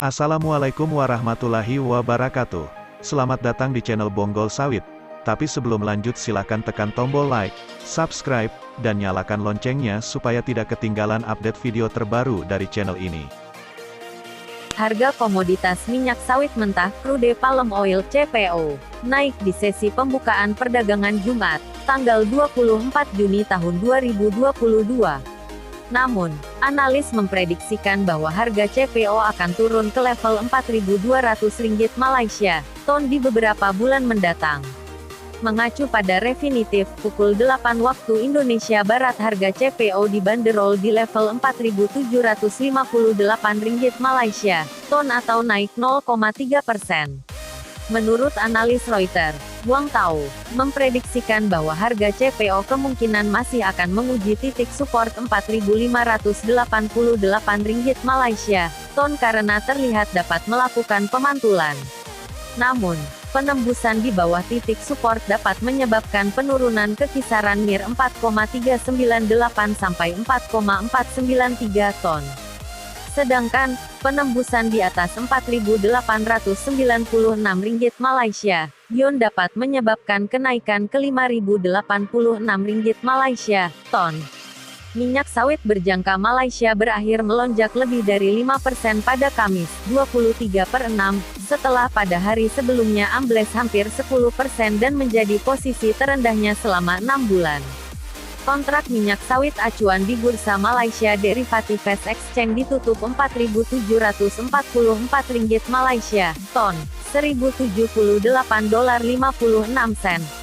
Assalamualaikum warahmatullahi wabarakatuh. Selamat datang di channel Bonggol Sawit. Tapi sebelum lanjut silakan tekan tombol like, subscribe, dan nyalakan loncengnya supaya tidak ketinggalan update video terbaru dari channel ini. Harga komoditas minyak sawit mentah crude palm oil (CPO) naik di sesi pembukaan perdagangan Jumat, tanggal 24 Juni tahun 2022. Namun, analis memprediksikan bahwa harga CPO akan turun ke level Rp4.200 Malaysia ton di beberapa bulan mendatang. Mengacu pada Refinitiv, pukul 8 waktu Indonesia Barat harga CPO dibanderol di level Rp4.758 Malaysia ton atau naik 0,3%. Menurut analis Reuters, Wang Tao memprediksikan bahwa harga CPO kemungkinan masih akan menguji titik support Rp4.588 Malaysia ton karena terlihat dapat melakukan pemantulan. Namun, penembusan di bawah titik support dapat menyebabkan penurunan ke kisaran MIR 4,398 sampai 4,493 ton. Sedangkan, penembusan di atas Rp4.896 Malaysia yuan dapat menyebabkan kenaikan ke Rp5.086 Malaysia ton. Minyak sawit berjangka Malaysia berakhir melonjak lebih dari 5% pada Kamis, 23/6, setelah pada hari sebelumnya ambles hampir 10% dan menjadi posisi terendahnya selama 6 bulan. Kontrak minyak sawit acuan di Bursa Malaysia Derivatives Exchange ditutup Rp4.744 Malaysia ton, $1.078.56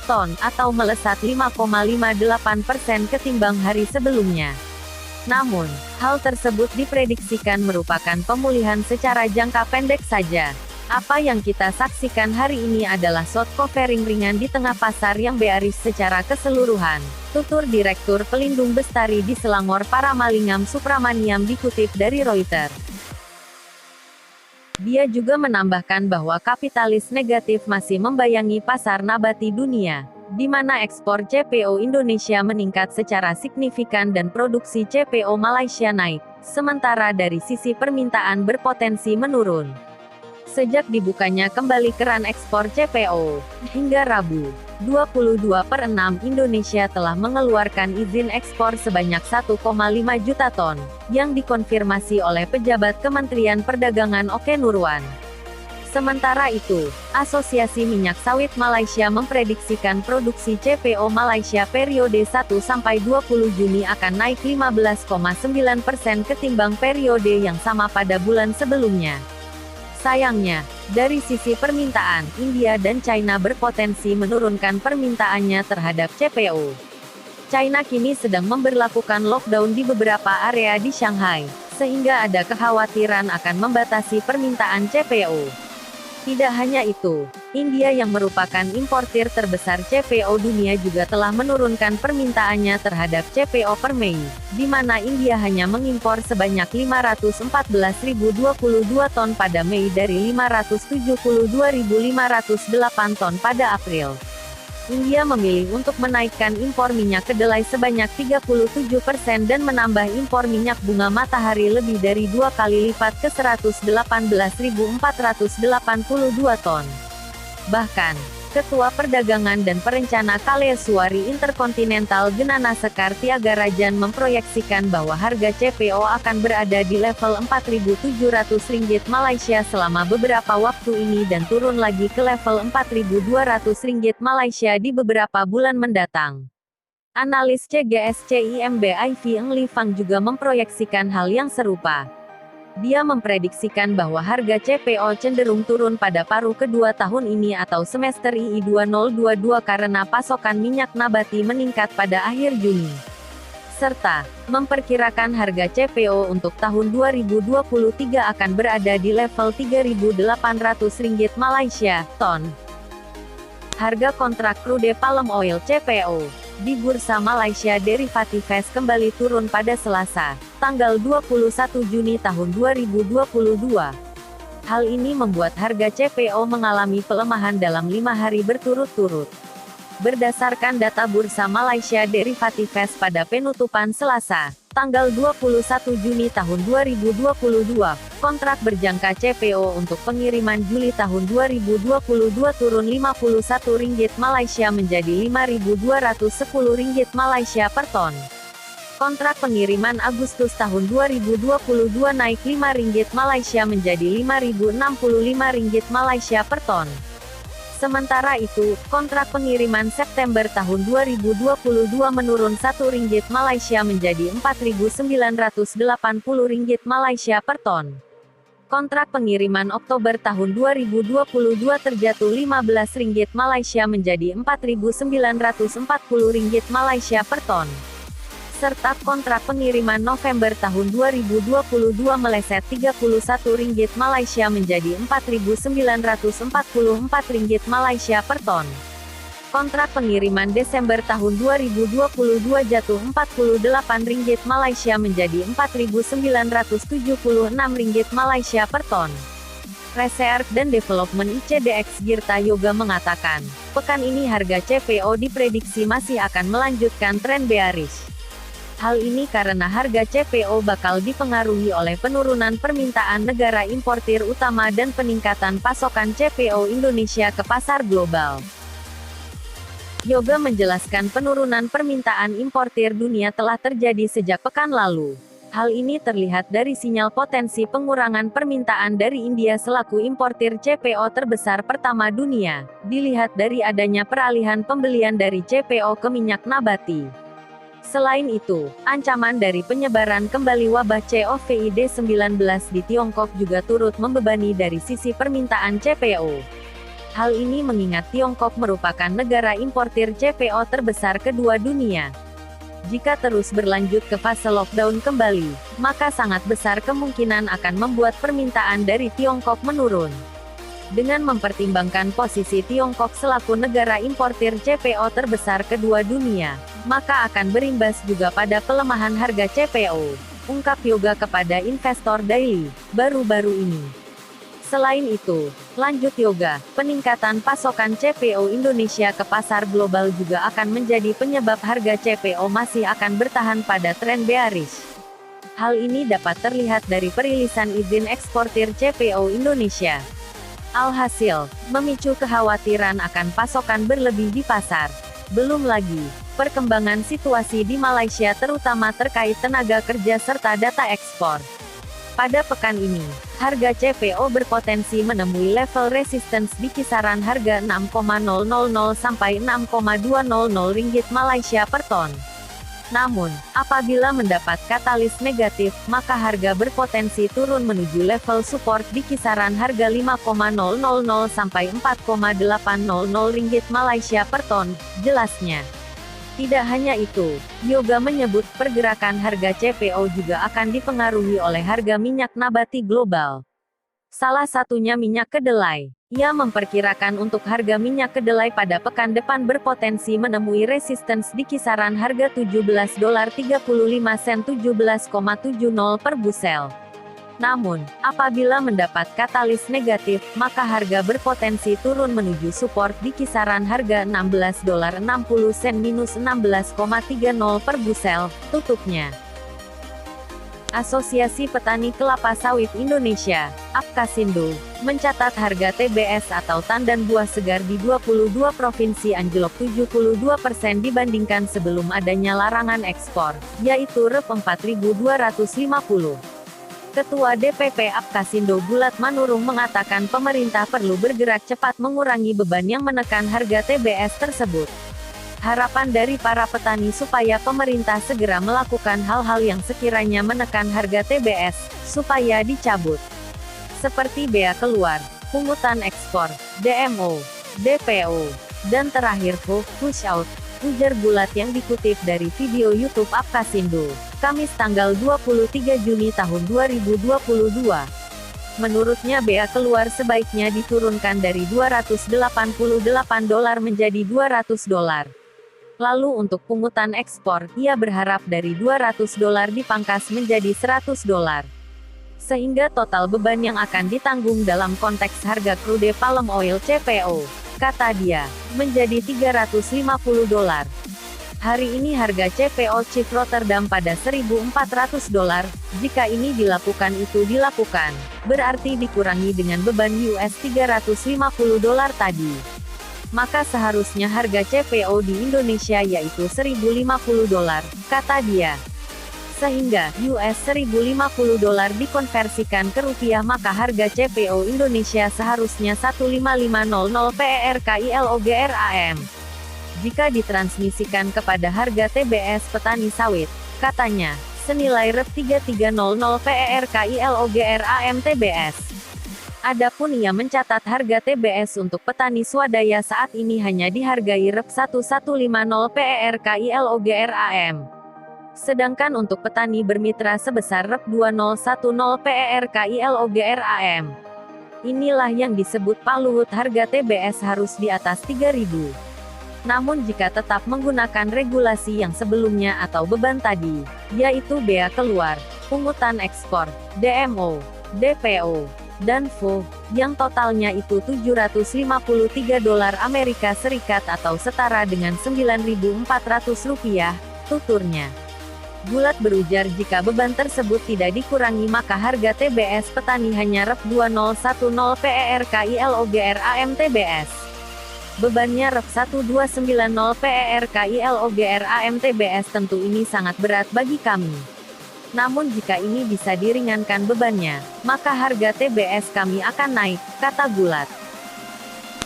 ton, atau melesat 5,58% ketimbang hari sebelumnya. Namun, hal tersebut diprediksikan merupakan pemulihan secara jangka pendek saja. Apa yang kita saksikan hari ini adalah short covering ringan di tengah pasar yang bearish secara keseluruhan, tutur Direktur Pelindung Bestari di Selangor Paramalingam Supramaniam dikutip dari Reuters. Dia juga menambahkan bahwa kapitalis negatif masih membayangi pasar nabati dunia, di mana ekspor CPO Indonesia meningkat secara signifikan dan produksi CPO Malaysia naik, sementara dari sisi permintaan berpotensi menurun. Sejak dibukanya kembali keran ekspor CPO, hingga Rabu, 22/6, Indonesia telah mengeluarkan izin ekspor sebanyak 1,5 juta ton, yang dikonfirmasi oleh pejabat Kementerian Perdagangan Oke Nurwan. Sementara itu, Asosiasi Minyak Sawit Malaysia memprediksikan produksi CPO Malaysia periode 1-20 Juni akan naik 15,9% ketimbang periode yang sama pada bulan sebelumnya. Sayangnya, dari sisi permintaan, India dan China berpotensi menurunkan permintaannya terhadap CPO. China kini sedang memberlakukan lockdown di beberapa area di Shanghai, sehingga ada kekhawatiran akan membatasi permintaan CPO. Tidak hanya itu, India yang merupakan importir terbesar CPO dunia juga telah menurunkan permintaannya terhadap CPO per Mei, di mana India hanya mengimpor sebanyak 514.022 ton pada Mei dari 572.508 ton pada April. India memilih untuk menaikkan impor minyak kedelai sebanyak 37% dan menambah impor minyak bunga matahari lebih dari 2 kali lipat ke 118.482 ton. Bahkan, Ketua Perdagangan dan Perencana Kalesuari Interkontinental Genana Sekar Tiagarajan memproyeksikan bahwa harga CPO akan berada di level Rp4.700 Malaysia selama beberapa waktu ini dan turun lagi ke level Rp4.200 Malaysia di beberapa bulan mendatang. Analis CGS-CIMB IV Eng Li Fang juga memproyeksikan hal yang serupa. Dia memprediksikan bahwa harga CPO cenderung turun pada paruh kedua tahun ini atau semester II 2022 karena pasokan minyak nabati meningkat pada akhir Juni. Serta, memperkirakan harga CPO untuk tahun 2023 akan berada di level Rp3.800 Malaysia ton. Harga kontrak crude palm oil CPO di Bursa Malaysia Derivatives kembali turun pada Selasa, tanggal 21 Juni tahun 2022. Hal ini membuat harga CPO mengalami pelemahan dalam 5 hari berturut-turut. Berdasarkan data Bursa Malaysia Derivatives pada penutupan Selasa, Tanggal 21 Juni tahun 2022, kontrak berjangka CPO untuk pengiriman Juli tahun 2022 turun Rp51 Malaysia menjadi Rp5.210 Malaysia per ton. Kontrak pengiriman Agustus tahun 2022 naik Rp5 Malaysia menjadi Rp5.065 Malaysia per ton. Sementara itu, kontrak pengiriman September tahun 2022 menurun Rp1 Malaysia menjadi Rp4.980 Malaysia per ton. Kontrak pengiriman Oktober tahun 2022 terjatuh Rp15 Malaysia menjadi Rp4.940 Malaysia per ton. Serta kontrak pengiriman November tahun 2022 meleset Rp31 Malaysia menjadi Rp4.944 Malaysia per ton. Kontrak pengiriman Desember tahun 2022 jatuh Rp48 Malaysia menjadi Rp4.976 Malaysia per ton. Research dan Development ICDX Girta Yoga mengatakan, pekan ini harga CPO diprediksi masih akan melanjutkan tren bearish. Hal ini karena harga CPO bakal dipengaruhi oleh penurunan permintaan negara importir utama dan peningkatan pasokan CPO Indonesia ke pasar global. Yoga menjelaskan penurunan permintaan importir dunia telah terjadi sejak pekan lalu. Hal ini terlihat dari sinyal potensi pengurangan permintaan dari India selaku importir CPO terbesar pertama dunia, dilihat dari adanya peralihan pembelian dari CPO ke minyak nabati. Selain itu, ancaman dari penyebaran kembali wabah COVID-19 di Tiongkok juga turut membebani dari sisi permintaan CPO. Hal ini mengingat Tiongkok merupakan negara importir CPO terbesar kedua dunia. Jika terus berlanjut ke fase lockdown kembali, maka sangat besar kemungkinan akan membuat permintaan dari Tiongkok menurun. Dengan mempertimbangkan posisi Tiongkok selaku negara importir CPO terbesar kedua dunia, maka akan berimbas juga pada pelemahan harga CPO, ungkap Yoga kepada Investor Daily, baru-baru ini. Selain itu, lanjut Yoga, peningkatan pasokan CPO Indonesia ke pasar global juga akan menjadi penyebab harga CPO masih akan bertahan pada tren bearish. Hal ini dapat terlihat dari perilisan izin eksportir CPO Indonesia. Alhasil, memicu kekhawatiran akan pasokan berlebih di pasar. Belum lagi, perkembangan situasi di Malaysia terutama terkait tenaga kerja serta data ekspor. Pada pekan ini, harga CPO berpotensi menemui level resistance di kisaran harga Rp6.000 sampai Rp6.200 Malaysia per ton. Namun, apabila mendapat katalis negatif, maka harga berpotensi turun menuju level support di kisaran harga Rp5.000 sampai Rp4.800 Malaysia per ton, jelasnya. Tidak hanya itu, Yoga menyebut pergerakan harga CPO juga akan dipengaruhi oleh harga minyak nabati global. Salah satunya minyak kedelai. Ia memperkirakan untuk harga minyak kedelai pada pekan depan berpotensi menemui resistance di kisaran harga $17.35 17,70 per busel. Namun, apabila mendapat katalis negatif, maka harga berpotensi turun menuju support di kisaran harga $16.60 16,30 per busel, tutupnya. Asosiasi Petani Kelapa Sawit Indonesia, Apkasindo, mencatat harga TBS atau tandan buah segar di 22 provinsi anjlok 72% dibandingkan sebelum adanya larangan ekspor, yaitu Rp4.250. Ketua DPP Apkasindo Bulat Manurung mengatakan pemerintah perlu bergerak cepat mengurangi beban yang menekan harga TBS tersebut. Harapan dari para petani supaya pemerintah segera melakukan hal-hal yang sekiranya menekan harga TBS, supaya dicabut. Seperti bea keluar, pungutan ekspor, DMO, DPO, dan terakhir push out, ujar Bulat yang dikutip dari video YouTube Apkasindo, Kamis tanggal 23 Juni tahun 2022. Menurutnya bea keluar sebaiknya diturunkan dari $288 menjadi $200. Lalu untuk pungutan ekspor, ia berharap dari $200 dipangkas menjadi $100. Sehingga total beban yang akan ditanggung dalam konteks harga crude palm oil CPO, kata dia, menjadi $350. Hari ini harga CPO Chief Rotterdam pada $1.400. Jika ini dilakukan, berarti dikurangi dengan beban US $350 tadi. Maka seharusnya harga CPO di Indonesia yaitu $1.050, kata dia. Sehingga, US $1.050 dikonversikan ke rupiah maka harga CPO Indonesia seharusnya 15500 PERKILOGRAM. Jika ditransmisikan kepada harga TBS petani sawit, katanya, senilai Rp3.300 PERKILOGRAM TBS. Adapun ia mencatat harga TBS untuk petani swadaya saat ini hanya dihargai Rp1.150 PERKILOGRAM. Sedangkan untuk petani bermitra sebesar Rp2.010 PERKILOGRAM. Inilah yang disebut Pak Luhut harga TBS harus di atas 3.000. Namun jika tetap menggunakan regulasi yang sebelumnya atau beban tadi, yaitu bea keluar, pungutan ekspor, DMO, DPO, dan FO, yang totalnya itu $753 Amerika Serikat atau setara dengan Rp9.400, tuturnya. Gulat berujar jika beban tersebut tidak dikurangi maka harga TBS petani hanya Rp2.010 PERKILOGRAM TBS. Bebannya Rp1.290 PERKILOGRAM TBS tentu ini sangat berat bagi kami. Namun jika ini bisa diringankan bebannya, maka harga TBS kami akan naik, kata Gulat.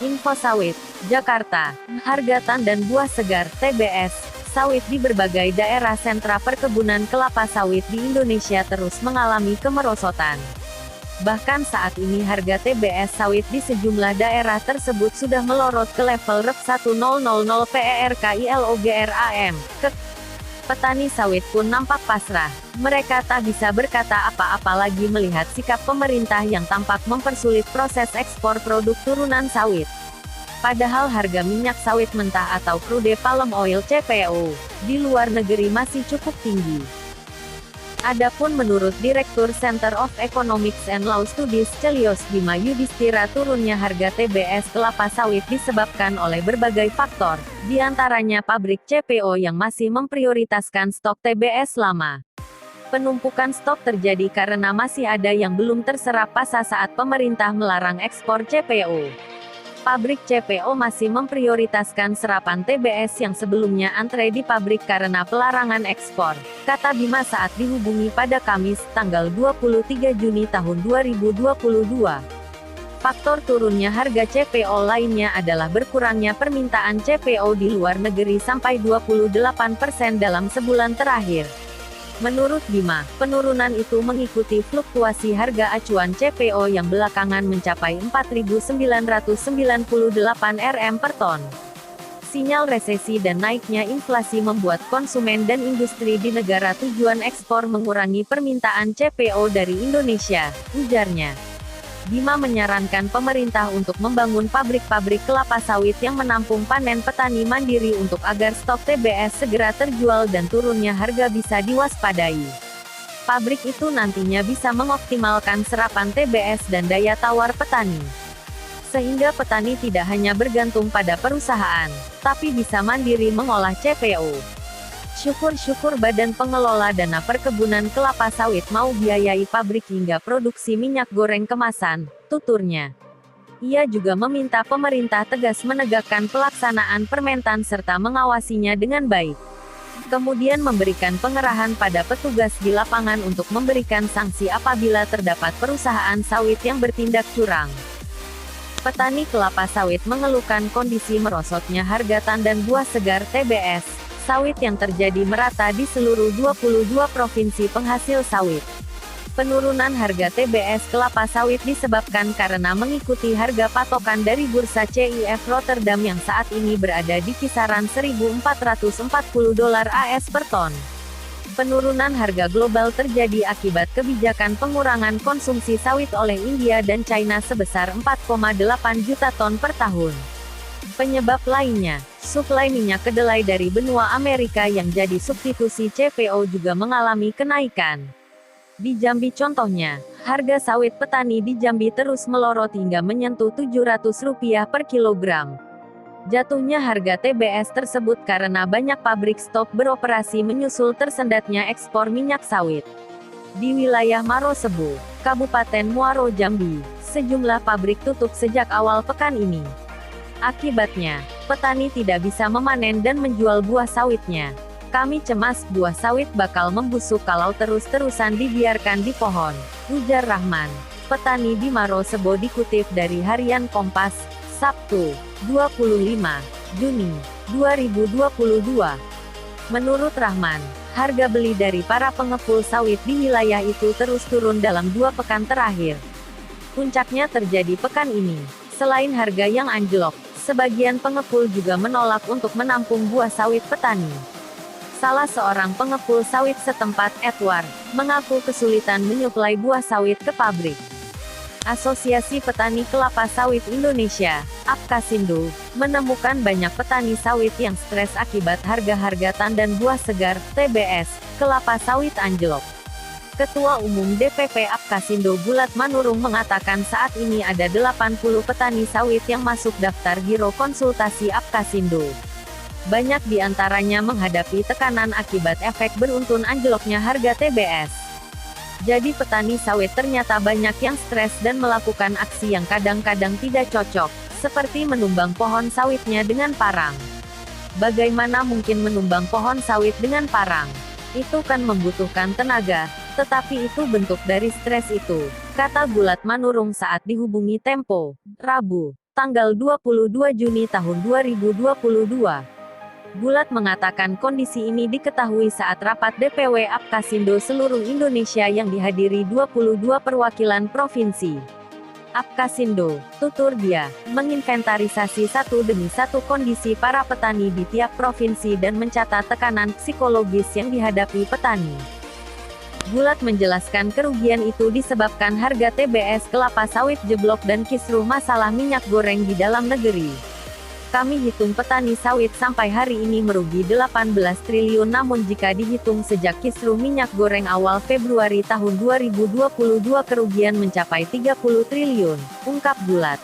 Info Sawit, Jakarta. Harga tandan buah segar, TBS, sawit di berbagai daerah sentra perkebunan kelapa sawit di Indonesia terus mengalami kemerosotan. Bahkan saat ini harga TBS sawit di sejumlah daerah tersebut sudah melorot ke level Rp1.000 PERKILOGRAM. Petani sawit pun nampak pasrah. Mereka tak bisa berkata apa-apa lagi melihat sikap pemerintah yang tampak mempersulit proses ekspor produk turunan sawit. Padahal harga minyak sawit mentah atau crude palm oil CPO di luar negeri masih cukup tinggi. Adapun menurut Direktur Center of Economics and Law Studies Celios Bima Yudhistira turunnya harga TBS kelapa sawit disebabkan oleh berbagai faktor, diantaranya pabrik CPO yang masih memprioritaskan stok TBS lama. Penumpukan stok terjadi karena masih ada yang belum terserap pasar saat pemerintah melarang ekspor CPO. Pabrik CPO masih memprioritaskan serapan TBS yang sebelumnya antre di pabrik karena pelarangan ekspor, kata Bima saat dihubungi pada Kamis, tanggal 23 Juni tahun 2022. Faktor turunnya harga CPO lainnya adalah berkurangnya permintaan CPO di luar negeri sampai 28% dalam sebulan terakhir. Menurut Bima, penurunan itu mengikuti fluktuasi harga acuan CPO yang belakangan mencapai Rp4.998 per ton. Sinyal resesi dan naiknya inflasi membuat konsumen dan industri di negara tujuan ekspor mengurangi permintaan CPO dari Indonesia, ujarnya. Bima menyarankan pemerintah untuk membangun pabrik-pabrik kelapa sawit yang menampung panen petani mandiri untuk agar stok TBS segera terjual dan turunnya harga bisa diwaspadai. Pabrik itu nantinya bisa mengoptimalkan serapan TBS dan daya tawar petani. Sehingga petani tidak hanya bergantung pada perusahaan, tapi bisa mandiri mengolah CPO. Syukur-syukur Badan Pengelola Dana Perkebunan Kelapa Sawit mau biayai pabrik hingga produksi minyak goreng kemasan, tuturnya. Ia juga meminta pemerintah tegas menegakkan pelaksanaan Permentan serta mengawasinya dengan baik. Kemudian memberikan pengerahan pada petugas di lapangan untuk memberikan sanksi apabila terdapat perusahaan sawit yang bertindak curang. Petani kelapa sawit mengeluhkan kondisi merosotnya harga tandan buah segar TBS sawit yang terjadi merata di seluruh 22 provinsi penghasil sawit. Penurunan harga TBS kelapa sawit disebabkan karena mengikuti harga patokan dari Bursa CIF Rotterdam yang saat ini berada di kisaran $1.440 AS per ton. Penurunan harga global terjadi akibat kebijakan pengurangan konsumsi sawit oleh India dan China sebesar 4,8 juta ton per tahun. Penyebab lainnya, suplai minyak kedelai dari benua Amerika yang jadi substitusi CPO juga mengalami kenaikan. Di Jambi contohnya, harga sawit petani di Jambi terus melorot hingga menyentuh Rp700 per kilogram. Jatuhnya harga TBS tersebut karena banyak pabrik stop beroperasi menyusul tersendatnya ekspor minyak sawit. Di wilayah Marosebo, Kabupaten Muaro Jambi, sejumlah pabrik tutup sejak awal pekan ini. Akibatnya, petani tidak bisa memanen dan menjual buah sawitnya. Kami cemas buah sawit bakal membusuk kalau terus-terusan dibiarkan di pohon, ujar Rahman, petani di Marosebo, dikutip dari Harian Kompas, Sabtu, 25 Juni 2022. Menurut Rahman, harga beli dari para pengepul sawit di wilayah itu terus turun dalam 2 pekan terakhir. Puncaknya terjadi pekan ini. Selain harga yang anjlok, sebagian pengepul juga menolak untuk menampung buah sawit petani. Salah seorang pengepul sawit setempat, Edward, mengaku kesulitan menyuplai buah sawit ke pabrik. Asosiasi Petani Kelapa Sawit Indonesia, APKasindo, menemukan banyak petani sawit yang stres akibat harga-harga tandan buah segar, TBS, kelapa sawit anjlok. Ketua Umum DPP APKasindo Bulat Manurung mengatakan saat ini ada 80 petani sawit yang masuk daftar Giro Konsultasi APKasindo. Banyak di antaranya menghadapi tekanan akibat efek beruntun anjloknya harga TBS. Jadi petani sawit ternyata banyak yang stres dan melakukan aksi yang kadang-kadang tidak cocok, seperti menumbang pohon sawitnya dengan parang. Bagaimana mungkin menumbang pohon sawit dengan parang? Itu kan membutuhkan tenaga, tetapi itu bentuk dari stres itu, kata Bulat Manurung saat dihubungi Tempo, Rabu, tanggal 22 Juni tahun 2022. Bulat mengatakan kondisi ini diketahui saat rapat DPW APKasindo seluruh Indonesia yang dihadiri 22 perwakilan provinsi. APKasindo, tutur dia, menginventarisasi satu demi satu kondisi para petani di tiap provinsi dan mencatat tekanan psikologis yang dihadapi petani. Bulat menjelaskan kerugian itu disebabkan harga TBS kelapa sawit jeblok dan kisruh masalah minyak goreng di dalam negeri. Kami hitung petani sawit sampai hari ini merugi 18 triliun, namun jika dihitung sejak kisruh minyak goreng awal Februari tahun 2022 kerugian mencapai 30 triliun, ungkap Bulat.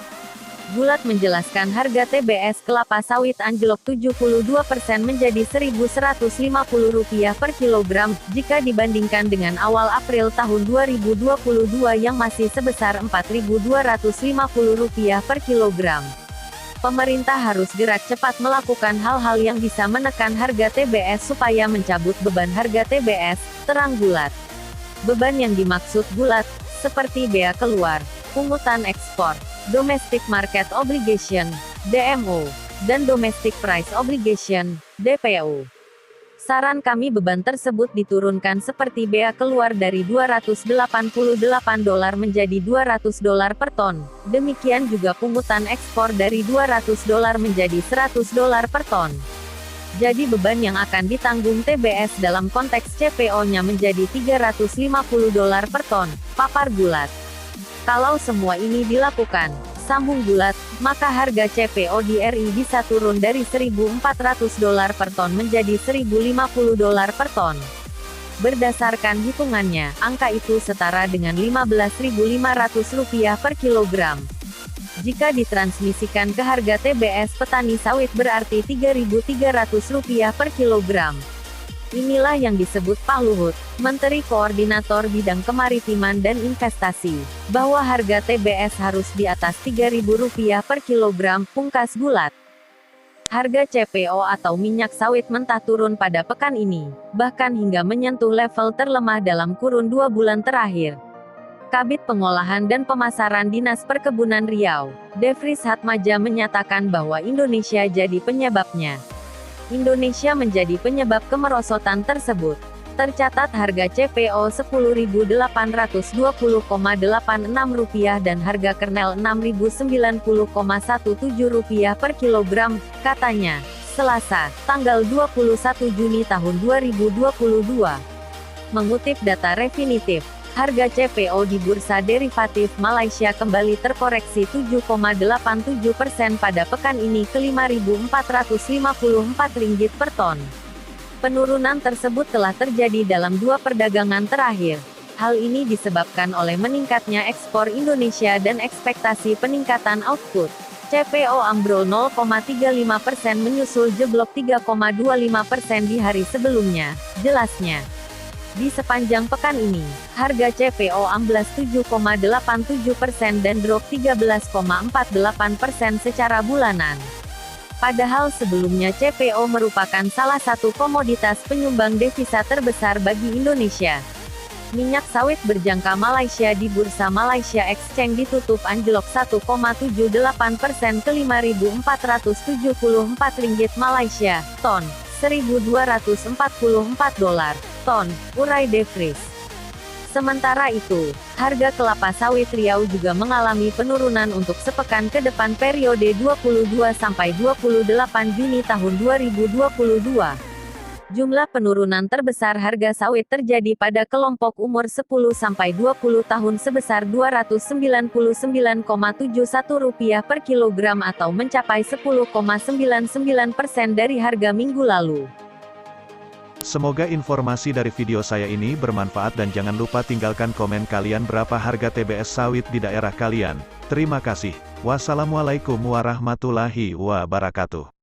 Bulat menjelaskan harga TBS kelapa sawit anjlok 72% menjadi Rp1.150 per kilogram, jika dibandingkan dengan awal April tahun 2022 yang masih sebesar Rp4.250 per kilogram. Pemerintah harus gerak cepat melakukan hal-hal yang bisa menekan harga TBS supaya mencabut beban harga TBS, terang Bulat. Beban yang dimaksud Bulat, seperti bea keluar, pungutan ekspor, Domestic Market Obligation, DMO, dan Domestic Price Obligation, DPO. Saran kami beban tersebut diturunkan seperti bea keluar dari $288 menjadi $200 per ton. Demikian juga pungutan ekspor dari $200 menjadi $100 per ton. Jadi beban yang akan ditanggung TBS dalam konteks CPO-nya menjadi $350 per ton, papar Bulat. Kalau semua ini dilakukan, sambung Bulat, maka harga CPO di RI bisa turun dari $1.400 per ton menjadi $1.050 per ton. Berdasarkan hitungannya, angka itu setara dengan Rp15.500 per kilogram. Jika ditransmisikan ke harga TBS petani sawit berarti Rp3.300 per kilogram. Inilah yang disebut Pak Luhut, Menteri Koordinator Bidang Kemaritiman dan Investasi, bahwa harga TBS harus di atas Rp3.000 per kilogram, pungkas Bulat. Harga CPO atau minyak sawit mentah turun pada pekan ini, bahkan hingga menyentuh level terlemah dalam kurun 2 bulan terakhir. Kabid Pengolahan dan Pemasaran Dinas Perkebunan Riau, Devris Hatmaja menyatakan bahwa Indonesia jadi penyebabnya. Indonesia menjadi penyebab kemerosotan tersebut. Tercatat harga CPO Rp10.820,86 dan harga kernel Rp6.090,17 per kilogram, katanya, Selasa, tanggal 21 Juni tahun 2022. Mengutip data Refinitiv, harga CPO di Bursa Derivatif Malaysia kembali terkoreksi 7,87% pada pekan ini ke Rp5.454 per ton. Penurunan tersebut telah terjadi dalam 2 perdagangan terakhir. Hal ini disebabkan oleh meningkatnya ekspor Indonesia dan ekspektasi peningkatan output. CPO ambrol 0,35% menyusul jeblok 3,25% di hari sebelumnya, jelasnya. Di sepanjang pekan ini, harga CPO amblas 7,87% dan drop 13,48% secara bulanan. Padahal sebelumnya CPO merupakan salah satu komoditas penyumbang devisa terbesar bagi Indonesia. Minyak sawit berjangka Malaysia di Bursa Malaysia Exchange ditutup anjlok 1,78% ke Rp5.474 Malaysia, ton, $1.244, ton, urai De Vries. Sementara itu, harga kelapa sawit Riau juga mengalami penurunan untuk sepekan ke depan periode 22–28 Juni tahun 2022. Jumlah penurunan terbesar harga sawit terjadi pada kelompok umur 10–20 tahun sebesar Rp299,71 per kilogram atau mencapai 10,99% dari harga minggu lalu. Semoga informasi dari video saya ini bermanfaat dan jangan lupa tinggalkan komen kalian berapa harga TBS sawit di daerah kalian. Terima kasih. Wassalamualaikum warahmatullahi wabarakatuh.